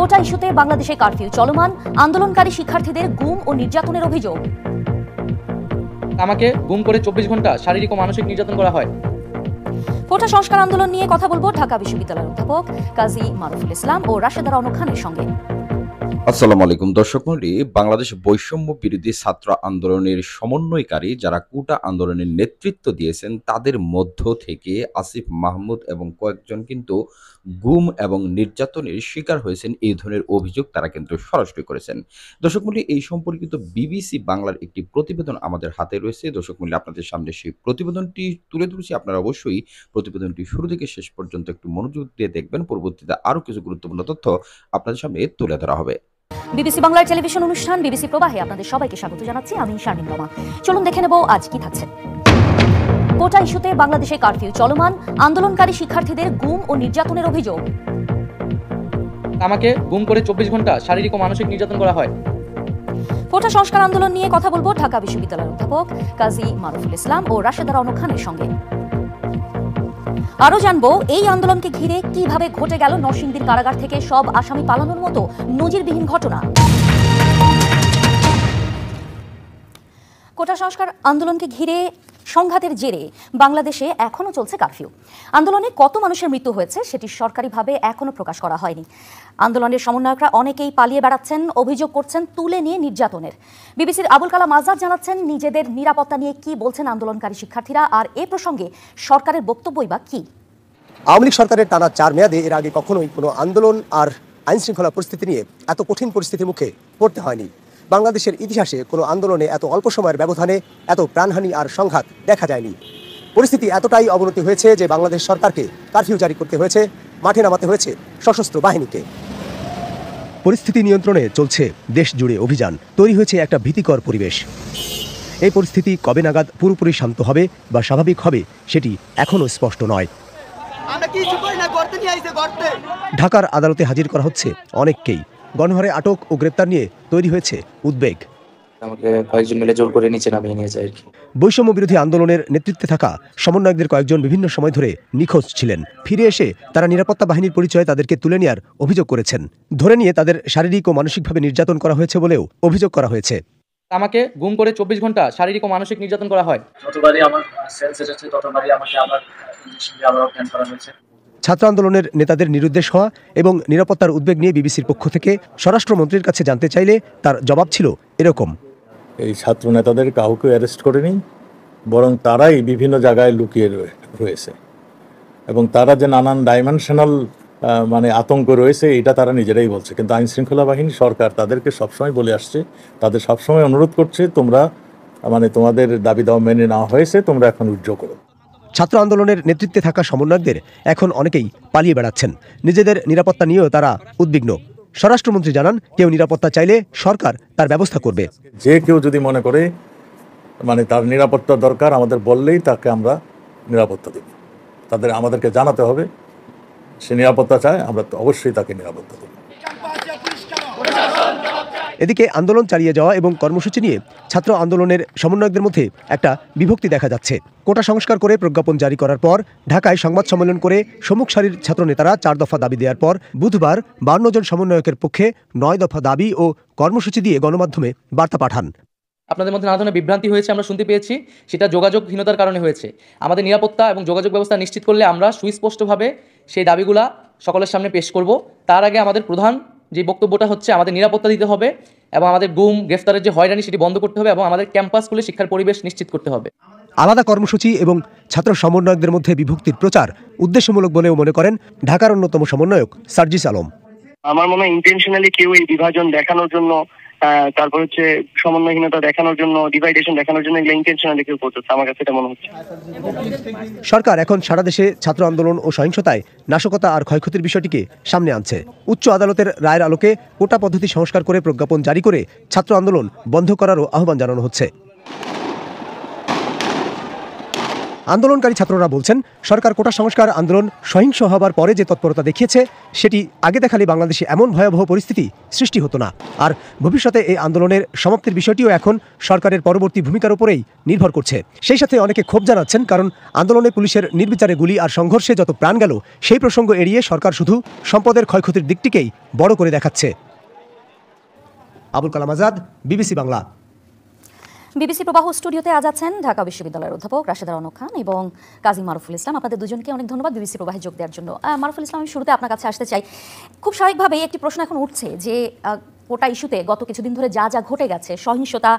কোটা ইস্যুতে বাংলাদেশে কারফিউ চলমান, আন্দোলনকারী শিক্ষার্থীদের গুম ও নির্যাতনের অভিযোগ। আমাকে গুম করে 24 ঘন্টা শারীরিক ও মানসিক নির্যাতন করা হয়। কোটা সংস্কার আন্দোলন নিয়ে কথা বলবো ঢাকা বিশ্ববিদ্যালয়ের অধ্যাপক কাজী মারুফুল ইসলাম ও রাশেদা রওনক খানের সঙ্গে। আসসালামু আলাইকুম দর্শক মণ্ডলী, বাংলাদেশ বৈষম্য বিরোধী ছাত্র আন্দোলনের সমন্বয়কারী যারা কোটা আন্দোলনের নেতৃত্ব দিয়েছেন তাদের মধ্য থেকে আসিফ মাহমুদ এবং কয়েকজন কিন্তু গুম এবং নির্যাতনের শিকার হয়েছেন, এই ধরনের অভিযোগ তারা কিন্তু সরাসরি করেছেন। দর্শক মণ্ডলী, এই সম্পর্কিত বিবিসি বাংলার একটি প্রতিবেদন আমাদের হাতে রয়েছে। দর্শক মণ্ডলী, আপনাদের সামনে সেই প্রতিবেদনটি তুলে ধরেছি। আপনারা অবশ্যই প্রতিবেদনটি শুরু থেকে শেষ পর্যন্ত একটু মনোযোগ দিয়ে দেখবেন। পরবর্তীতে আরও কিছু গুরুত্বপূর্ণ তথ্য আপনাদের সামনে তুলে ধরা হবে। বিবিসি বাংলার টেলিভিশন অনুষ্ঠান বিবিসি প্রবাহে আপনাদের সবাইকে স্বাগত জানাচ্ছি। আমি শারমিন রমা। চলুন দেখে নেব আজ কি থাকছে। কোটা ইস্যুতে বাংলাদেশে কারফিউ চলমান, আন্দোলনকারী শিক্ষার্থীদের গুম ও নির্যাতনের অভিযোগ। আমাকে গুম করে 24 ঘন্টা শারীরিক ও মানসিক নির্যাতন করা হয়। কোটা সংস্কার আন্দোলন নিয়ে কথা বলবো ঢাকা বিশ্ববিদ্যালয়ের অধ্যাপক কাজী মারুফুল ইসলাম ও রাশেদা রওনক খানের সঙ্গে। আরো জানবো এই আন্দোলনকে ঘিরে কিভাবে ঘটে গেল নরসিংদীর কারাগার থেকে সব আসামি পালানোর মতো নজিরবিহীন ঘটনা। কোটা সংস্কার আন্দোলনকে ঘিরে সংঘাতের জেরে বাংলাদেশে এখনো চলছে কারফিউ। আন্দোলনে কত মানুষের মৃত্যু হয়েছে সেটি সরকারিভাবে এখনো প্রকাশ করা হয়নি। আন্দোলনের সমন্বয়করা অনেকেই পালিয়ে বেড়াচ্ছেন, অভিযোগ করছেন তুলে নিয়ে নির্যাতনের। বিবিসির আবুল কালাম আজাদ জানাচ্ছেন নিজেদের নিরাপত্তা নিয়ে কি বলছেন আন্দোলনকারী শিক্ষার্থীরা, আর এ প্রসঙ্গে সরকারের বক্তব্যই বা কি। আওয়ামী লীগ সরকারের টানা 4 মেয়াদে এর আগে কখনোই কোনো আন্দোলন আর আইনশৃঙ্খলা পরিস্থিতি নিয়ে এত কঠিন পরিস্থিতির মুখে পড়তে হয়নি। বাংলাদেশের ইতিহাসে কোনো আন্দোলনে এত অল্প সময়ের ব্যবধানে এত প্রাণহানি আর সংঘাত দেখা যায়নি। পরিস্থিতি এতটাই অবনতি হয়েছে যে বাংলাদেশ সরকারকে কারফিউ জারি করতে হয়েছে, মাঠে নামাতে হয়েছে সশস্ত্র বাহিনীকে। পরিস্থিতি নিয়ন্ত্রণে চলছে দেশ জুড়ে অভিযান, তৈরি হয়েছে একটা ভীতিকর পরিবেশ। এই পরিস্থিতি কবে নাগাদ পুরোপুরি শান্ত হবে বা স্বাভাবিক হবে সেটি এখনও স্পষ্ট নয়। ঢাকার আদালতে হাজির করা হচ্ছে অনেককেই। গণহারে আটক ও গ্রেপ্তার নিয়ে তৈরি হয়েছে উদ্বেগ। আমাকে কয়েকজন মিলে জোর করে নিচে নামিয়ে নিয়ে যায়। বৈষম্য বিরোধী আন্দোলনের নেতৃত্বে থাকা সমন্বয়কদের কয়েকজন বিভিন্ন সময় ধরে নিখোঁজ ছিলেন। ফিরে এসে তারা নিরাপত্তা বাহিনীর পরিচয়ে তাদেরকে তুলে নেওয়ার অভিযোগ করেছেন। ধরে নিয়ে তাদের শারীরিক ও মানসিকভাবে নির্যাতন করা হয়েছে বলেও অভিযোগ করা হয়েছে। আমাকে গুম করে 24 ঘন্টা শারীরিক ও মানসিক নির্যাতন করা হয়। যতবারই আমার সেন্স এসেছে ততবারই আমাকে আবার ইনজেকশন দিয়ে আবার অজ্ঞান করা হয়েছে। ছাত্র আন্দোলনের নেতাদের নিরুদ্দেশ হওয়া এবং নিরাপত্তার উদ্বেগ নিয়ে বিবিসির পক্ষ থেকে স্বরাষ্ট্রমন্ত্রীর কাছে জানতে চাইলে তার জবাব ছিল এরকম। এই ছাত্র নেতাদের কাউকে অ্যারেস্ট করেনি, বরং তারাই বিভিন্ন জায়গায় লুকিয়ে রয়েছে এবং তারা যে নানান ডাইমেনশনাল আতঙ্ক রয়েছে এটা তারা নিজেরাই বলছে। কিন্তু আইন শৃঙ্খলা বাহিনী সরকার তাদেরকে সবসময় বলে আসছে, তাদের সবসময় অনুরোধ করছে তোমরা তোমাদের দাবি দাওয়া মেনে নেওয়া হয়েছে, তোমরা এখন উইথড্র করো। ছাত্র আন্দোলনের নেতৃত্বে থাকা সমন্বয়কদের এখন অনেকেই পালিয়ে বেড়াচ্ছেন। নিজেদের নিরাপত্তা নিয়েও তারা উদ্বিগ্ন। স্বরাষ্ট্রমন্ত্রী জানান কেউ নিরাপত্তা চাইলে সরকার তার ব্যবস্থা করবে। যে কেউ যদি মনে করে তার নিরাপত্তা দরকার আমাদের বললেই তাকে আমরা নিরাপত্তা দেব। আমাদেরকে জানাতে হবে সে নিরাপত্তা চায়, আমরা তো অবশ্যই তাকে নিরাপত্তা দেব। এদিকে আন্দোলন চালিয়ে যাওয়া এবং কর্মসূচি নিয়ে ছাত্র আন্দোলনের সমন্বয়কদের মধ্যে একটা বিভক্তি দেখা যাচ্ছে। কোটা সংস্কার করে প্রজ্ঞাপন জারি করার পর ঢাকায় সংবাদ সম্মেলন করে সম্মুখ সারির ছাত্র নেতারা 4 দফা দাবি দেওয়ার পর বুধবার 52 জন সমন্বয়কের পক্ষে 9 দফা দাবি ও কর্মসূচি দিয়ে গণমাধ্যমে বার্তা পাঠান। আপনাদের মধ্যে নানা ধরনের বিভ্রান্তি হয়েছে আমরা শুনতে পেয়েছি, সেটা যোগাযোগহীনতার কারণে হয়েছে। আমাদের নিরাপত্তা এবং যোগাযোগ ব্যবস্থা নিশ্চিত করলে আমরা সুস্পষ্টভাবে সেই দাবিগুলা সকলের সামনে পেশ করব। তার আগে আমাদের প্রধান যে বক্তব্যটা হচ্ছে আমাদের নিরাপত্তা দিতে হবে এবং আমাদের গুম গ্রেফতারের যে হয়রানি সেটি বন্ধ করতে হবে এবং আমাদের ক্যাম্পাসগুলো শিক্ষার পরিবেশ নিশ্চিত করতে হবে। আলাদা কর্মসূচি এবং ছাত্র সমন্বয়কদের মধ্যে বিভক্তির প্রচার উদ্দেশ্যমূলক বলেও মনে করেন ঢাকার অন্যতম সমন্বয়ক সার্জিস আলম। আমার মনে হয় ইন্টেনশনালি কেউ এই বিভাজন দেখানোর জন্য, তারপর হচ্ছে সমন্বয়হীনতা দেখানোর জন্য, ডিভাইডেশন দেখানোর জন্য এগুলো ইন্টেনশনালি কেউ করতেছে, আমার কাছে এটা মনে হচ্ছে। সরকার এখন সারা দেশে ছাত্র আন্দোলন ও সহিংসতায় নাশকতা আর ক্ষয়ক্ষতির বিষয়টিকে সামনে আনছে। উচ্চ আদালতের রায়ের আলোকে কোটা পদ্ধতি সংস্কার করে প্রজ্ঞাপন জারি করে ছাত্র আন্দোলন বন্ধ করারও আহ্বান জানানো হচ্ছে। আন্দোলনকারী ছাত্ররা বলছেন, সরকার কোটা সংস্কার আন্দোলন সহিংস হবার পরে যে তৎপরতা দেখিয়েছে সেটি আগে দেখালে বাংলাদেশে এমন ভয়াবহ পরিস্থিতি সৃষ্টি হতো না। আর ভবিষ্যতে এই আন্দোলনের সমাপ্তির বিষয়টিও এখন সরকারের পরবর্তী ভূমিকার উপরেই নির্ভর করছে। সেই সাথে অনেকে ক্ষোভ জানাচ্ছেন, কারণ আন্দোলনে পুলিশের নির্বিচারে গুলি আর সংঘর্ষে যত প্রাণ গেল সেই প্রসঙ্গ এড়িয়ে সরকার শুধু সম্পদের ক্ষয়ক্ষতির দিকটিকেই বড় করে দেখাচ্ছে। আবুল কালাম আজাদ, বিবিসি বাংলা। বিবিসি প্রবাহ স্টুডিওতে আজ আছেন ঢাকা বিশ্ববিদ্যালয়ের অধ্যাপক রাশেদা রনক খান এবং কাজী মারুফুল ইসলাম। আপনাদের দুজনকে অনেক ধন্যবাদ বিবিসি প্রবাহে যোগ দেওয়ার জন্য। মারুফুল ইসলাম, আমি শুরুতে আপনার কাছে আসতে চাই। খুব স্বাভাবিকভাবেই একটি প্রশ্ন এখন উঠছে যে কোটা ইস্যুতে গত কিছুদিন ধরে যা যা ঘটে গেছে, সহিংসতা,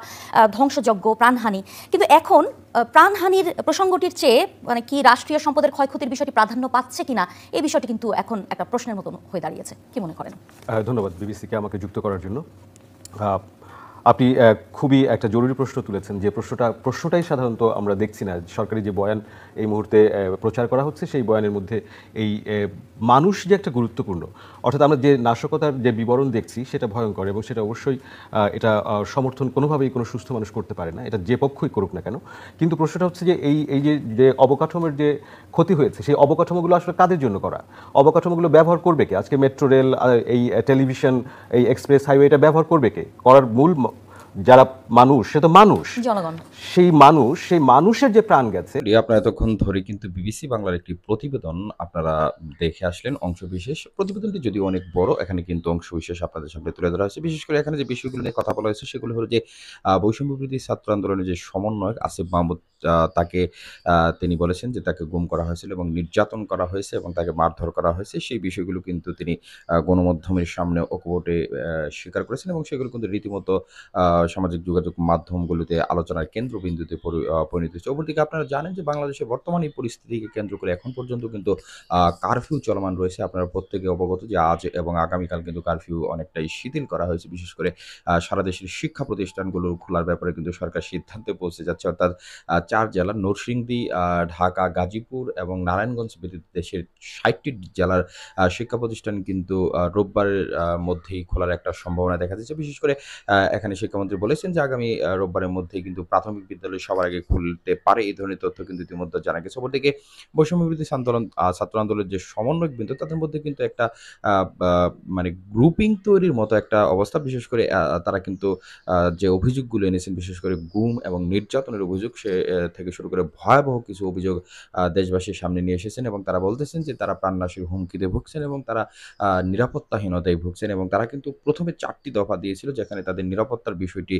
ধ্বংসযজ্ঞ, প্রাণহানি, কিন্তু এখন প্রাণহানির প্রসঙ্গটির চেয়ে মানে কি রাষ্ট্রীয় সম্পদের ক্ষয়ক্ষতির বিষয়টি প্রাধান্য পাচ্ছে কিনা, এই বিষয়টি কিন্তু এখন একটা প্রশ্নের মতন হয়ে দাঁড়িয়েছে। কি মনে করেন? ধন্যবাদ বিবিসিকে আমাকে যুক্ত করার জন্য। আপনি খুবই একটা জরুরি প্রশ্ন তুলেছেন, যে প্রশ্নটাই সাধারণত আমরা দেখছি না। সরকারি যে বয়ান এই মুহূর্তে প্রচার করা হচ্ছে, সেই বয়ানের মধ্যে এই মানুষ যে একটা গুরুত্বপূর্ণ, অর্থাৎ আমরা যে নাশকতার যে বিবরণ দেখছি সেটা ভয়ঙ্কর, এবং সেটা অবশ্যই এটা সমর্থন কোনোভাবেই কোনো সুস্থ মানুষ করতে পারে না, এটা যে পক্ষই করুক না কেন। কিন্তু প্রশ্নটা হচ্ছে যে এই যে অবকাঠামোর যে ক্ষতি হয়েছে, সেই অবকাঠামোগুলো আসলে কাদের জন্য করা? অবকাঠামোগুলো ব্যবহার করবে কে? আজকে মেট্রো রেল, এই টেলিভিশন, এই এক্সপ্রেস হাইওয়ে, এটা ব্যবহার করবে কে? করার মূল যারা মানুষ, সে তো মানুষ, জনগণ। সেই মানুষের যে প্রাণ গেছে। আপনারা এতক্ষণ ধরে কিন্তু বিবিসি বাংলার একটি প্রতিবেদন আপনারা দেখে আসলেন, অংশবিশেষ। প্রতিবেদনটি যদিও অনেক বড়, এখানে কিন্তু অংশবিশেষ আপনাদের সামনে তুলে ধরা হয়েছে। বিশেষ করে এখানে যে বিষয়গুলো নিয়ে কথা বলা হয়েছে সেগুলো হলো যে বৈষম্যবিরোধী ছাত্র আন্দোলনের যে সমন্বয়ক আসিফ মাহমুদ, তাকে তিনি বলেছেন যে তাকে গুম করা হয়েছিল এবং নির্যাতন করা হয়েছে এবং তাকে মারধর করা হয়েছে। সেই বিষয়গুলো কিন্তু তিনি গণমাধ্যমের সামনে অকপটে স্বীকার করেছেন এবং সেগুলো কিন্তু রীতিমতো সামাজিক যোগাযোগ মাধ্যমগুলোতে আলোচনার কেন্দ্রবিন্দুতে পরিণত হচ্ছে। অপরদিকে আপনারা জানেন যে বাংলাদেশের বর্তমান এই পরিস্থিতিকে কেন্দ্র করে এখন পর্যন্ত কিন্তু কারফিউ চলমান রয়েছে। আপনারা প্রত্যেকে অবগত যে আজ এবং আগামীকাল কিন্তু কারফিউ অনেকটাই শিথিল করা হয়েছে। বিশেষ করে সারা দেশের শিক্ষা প্রতিষ্ঠানগুলো খোলার ব্যাপারে কিন্তু সরকার সিদ্ধান্তে পৌঁছে যাচ্ছে। অর্থাৎ 4 জেলা নরসিংদী, ঢাকা, গাজীপুর এবং নারায়ণগঞ্জ ব্যতীত দেশের 60টি জেলার শিক্ষা প্রতিষ্ঠান কিন্তু রোববারের মধ্যেই খোলার একটা সম্ভাবনা দেখা যাচ্ছে। বিশেষ করে এখানে শিক্ষামন্ত্রী বলেছেন যে আগামী রোববারের মধ্যেই কিন্তু প্রাথমিক বিদ্যালয় সবার আগে খুলতে পারে, এই ধরনের তথ্য কিন্তু ইতিমধ্যে জানা গেছে। অপরদিকে বৈষম্যবিরোধী ছাত্র আন্দোলনের যে সমন্বয়ক বিন্দু, তাদের মধ্যে কিন্তু একটা মানে গ্রুপিং তৈরির মতো একটা অবস্থা। বিশেষ করে তারা কিন্তু যে অভিযোগগুলো এনেছেন, বিশেষ করে গুম এবং নির্যাতনের অভিযোগ সে থেকে শুরু করে ভয়াবহ কিছু অভিযোগ দেশবাসীর সামনে নিয়ে এসেছেন এবং তারা বলতেছেন যে তারা প্রাণনাশের হুমকিতে ভুগছেন এবং তারা নিরাপত্তাহীনতায় ভুগছেন। এবং তারা কিন্তু প্রথমে 4টি দফা দিয়েছিল, যেখানে তাদের নিরাপত্তার বিষয়টি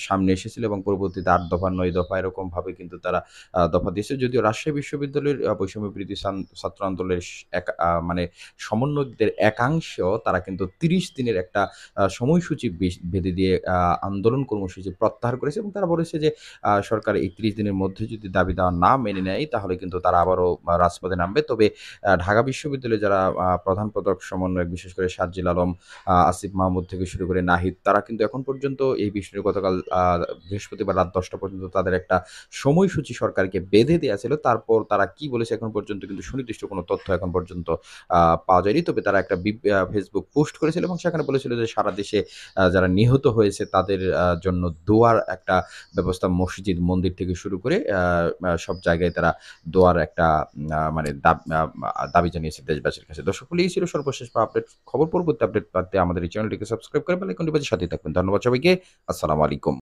সামনে এসেছিল এবং পরবর্তীতে 8 দফা, 9 দফা এরকমভাবে কিন্তু তারা দফা দিয়েছে। যদিও রাজশাহী বিশ্ববিদ্যালয়ের বৈষম্যবিরোধী ছাত্র আন্দোলনের মানে সমন্বয়কদের একাংশ তারা কিন্তু 30 দিনের একটা সময়সূচি বেঁধে দিয়ে আন্দোলন কর্মসূচি প্রত্যাহার করেছে এবং তারা বলেছে যে সরকার এই 30 দিনের মধ্যে যদি দাবি দেওয়া না মেনে নেয় তাহলে কিন্তু তারা আবারও রাজপথে নামবে। তবে ঢাকা বিশ্ববিদ্যালয়ে যারা প্রধান পদক সমন্বয়ক, বিশেষ করে সাজ্জিল আলম, আসিফ মাহমুদ থেকে শুরু করে নাহিদ, তারা কিন্তু এখন পর্যন্ত এই বিষয়ে গতকাল বৃহস্পতিবার রাত 10টা পর্যন্ত তাদের একটা সময়সূচি সরকারকে বেঁধে দেওয়া ছিল। তারপর তারা কি বলেছে এখন পর্যন্ত কিন্তু সুনির্দিষ্ট কোনো তথ্য এখন পর্যন্ত পাওয়া যায়নি। তবে তারা একটা ফেসবুক পোস্ট করেছিল এবং সেখানে বলেছিল যে সারা দেশে যারা নিহত হয়েছে তাদের জন্য দোয়ার একটা ব্যবস্থা, মসজিদ, মন্দির থেকে শুরু করে সব জায়গায় তারা দোয়ার একটা মানে দাবি জানিয়েছে দেশবাসীর কাছে। দর্শক, এই ছিল সর্বশেষ আপডেট খবর। পরবর্তী আপডেট পাতে আমাদের এই চ্যানেলটিকে সাবস্ক্রাইব করে বেল আইকনটি বাজিয়ে সাথে থাকবেন। ধন্যবাদ সবাইকে। আসসালামু আলাইকুম।